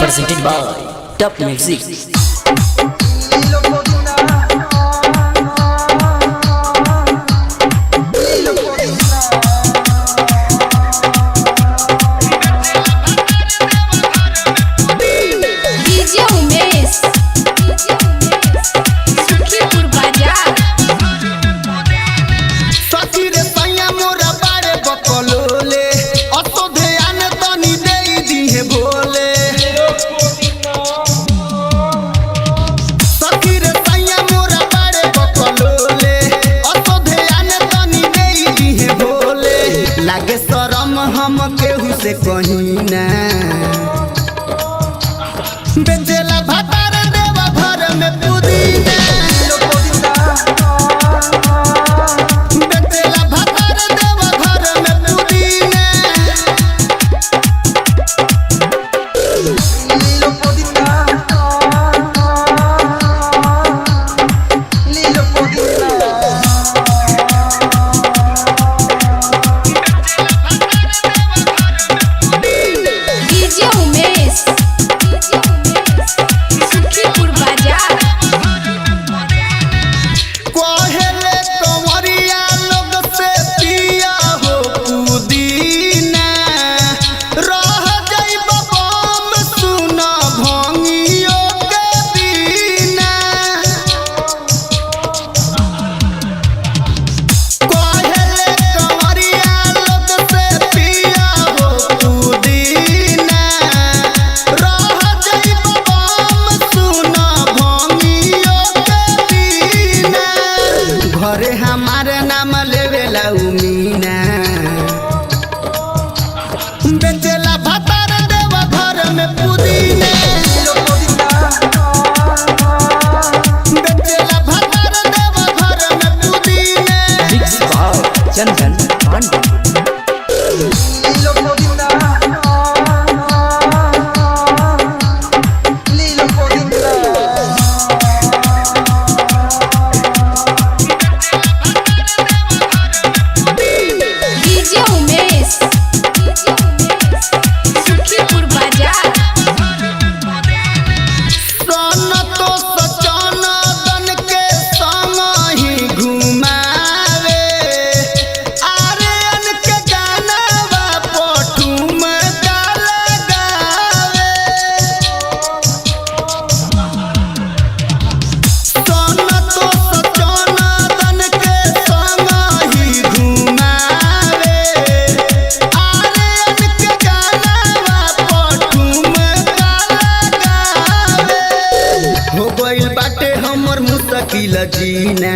presented by Top Music. लागे शरम हम केहू से कहीं ना बेचेला भातार देवा घर में पुदीना बेचेला भातार देवा घर में पुदीना लीलो पुदीना लीलो पुदीना घरे हमारे नाम लेवेला उमीना बेचेला भातार देवा घर में पुदीना बेचेला भातार देवा घर में पुदीना Mixed by Chandan Pandey. बाटे हमर मुश्किल जीना।